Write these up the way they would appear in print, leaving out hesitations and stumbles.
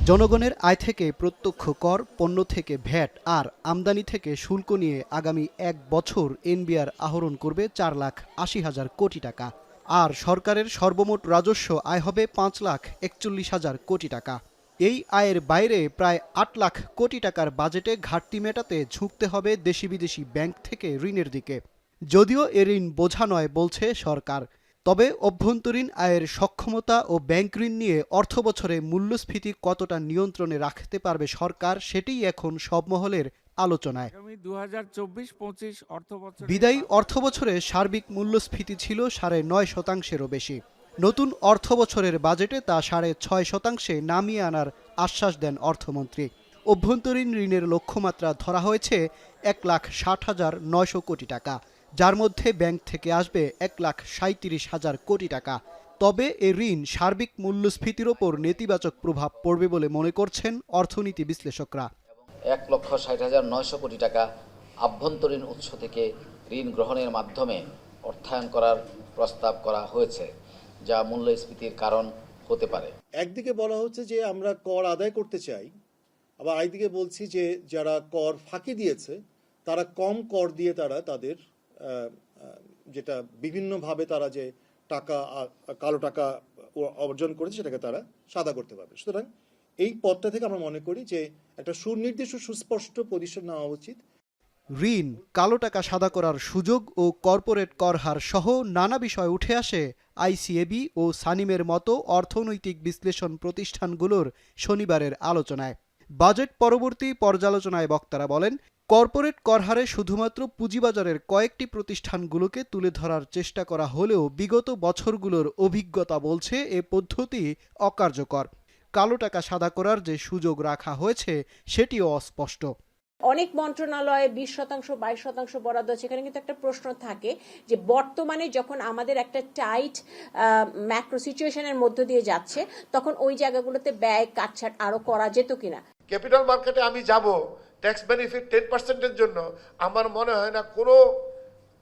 জনগণের আয় থেকে প্রত্যক্ষ কর, পণ্য থেকে ভ্যাট আর আমদানি থেকে শুল্ক নিয়ে আগামী ১ বছর এনবিআর আহরণ করবে ৪,৮০,০০০ কোটি টাকা। আর সরকারের সর্বমোট রাজস্ব আয় হবে ৫,৪১,০০০ কোটি টাকা। এই আয়ের বাইরে প্রায় ৮ লাখ কোটি টাকার বাজেটে ঘাটতি মেটাতে ঝুঁকতে হবে দেশি বিদেশি ব্যাংক থেকে ঋণের দিকে। যদিও এ ঋণ বোঝা নয় বলছে সরকার, তবে অভ্যন্তরীণ আয়ের সক্ষমতা ও ব্যাংক ঋণ নিয়ে অর্থবছরে মূল্যস্ফীতি কতটা নিয়ন্ত্রণে রাখতে পারবে সরকার, সেটিই এখন সব মহলের আলোচনায়। বিদায়ী অর্থবছরে সার্বিক মূল্যস্ফীতি ছিল ৯.৫%-এরও বেশি। নতুন অর্থবছরের বাজেটে তা ৬.৫%-এ নামিয়ে আনার আশ্বাস দেন অর্থমন্ত্রী। অভ্যন্তরীণ ঋণের লক্ষ্যমাত্রা ধরা হয়েছে ১,৬০,৯০০ কোটি টাকা, যার মধ্যে ব্যাংক থেকে আসবে ১,৩৭,০০০ কোটি টাকা। তবে এ ঋণ সার্বিক মূল্যস্ফীতির ওপর নেতিবাচক প্রভাব পড়বে বলে মনে করছেন অর্থনীতি বিশ্লেষকরা। ১,৬০,৯০০ কোটি টাকা আভ্যন্তরীণ উৎস থেকে ঋণ গ্রহণের মাধ্যমে অর্থায়ন করার প্রস্তাব করা হয়েছে, যা মূল্যস্ফীতির কারণ হতে পারে। একদিকে বলা হচ্ছে যে আমরা কর আদায় করতে চাই, আবার আরেকদিকে বলছি যে যারা কর ফাঁকি দিয়েছে তারা কম কর দিয়ে তারা তাদের যেটা বিভিন্নভাবে তারা যে টাকা কালো টাকা অর্জন করেছে সেটাকে তারা সাদা করতে পারবে। সুতরাং এই পথটা থেকে আমরা মনে করি যে একটা সুনির্দিষ্ট সুস্পষ্ট পজিশন নেওয়া উচিত। ঋণ, কালো টাকা সাদা করার সুযোগ ও কর্পোরেট কর হার সহ নানা বিষয় উঠে আসে আইসিএবি ও সানিমের মতো অর্থনৈতিক বিশ্লেষণ প্রতিষ্ঠানগুলোর শনিবারের আলোচনায়। বাজেট পরবর্তী পর্যালোচনায় বক্তারা বলেন, কর্পোরেট কর হারে শুধুমাত্র পুঁজিবাজারের কয়েকটি প্রতিষ্ঠানগুলোকে তুলে ধরার চেষ্টা করা হলেও বিগত বছরগুলোর অভিজ্ঞতা বলছে এ পদ্ধতি অকার্যকর। কালো টাকা সাদা করার যে সুযোগ রাখা হয়েছে সেটিও অস্পষ্ট। অনেক মন্ত্রণালয়ে 20%, 22% বরাদ্দ আছে। এখানে কিন্তু একটা প্রশ্ন থাকে যে বর্তমানে যখন আমাদের একটা টাইট ম্যাক্রো সিচুয়েশনের মধ্য দিয়ে যাচ্ছে, তখন ওই জায়গাগুলোতে ব্যয় কাটছাট আরো করা যেত কিনা। ক্যাপিটাল মার্কেটে আমি যাব ট্যাক্স বেনিফিট 10%-এর জন্য, আমার মনে হয় না কোনো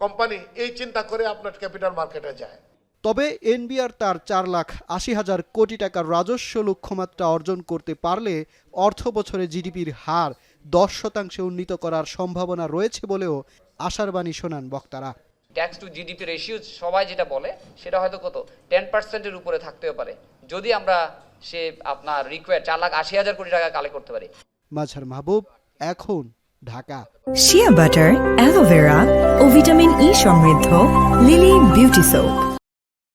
কোম্পানি এই চিন্তা করে আপনার ক্যাপিটাল মার্কেটে যায়। তবে এনবিআর তার 4,80,000 কোটি টাকার রাজস্ব লক্ষ্যমাত্রা অর্জন করতে পারলে অর্থ বছরে জিডিপির হার 10% উন্নীত করার সম্ভাবনা রয়েছে বলেও আশার বাণী শোনান বক্তারা। ট্যাক্স টু জিডিপি রেশিও সবাই যেটা বলে সেটা হয়তো কত 10%-এর উপরে থাকতেও পারে, যদি আমরা সে আপনার রিকোয়ার 4,80,000 কোটি টাকা কালেক্ট করতে পারি। মাজহার মাহবুব, এখন, ঢাকা। শিয়া বাটার, অ্যালোভেরা ও ভিটামিন ই সমৃদ্ধ লিলি বিউটি সোপ।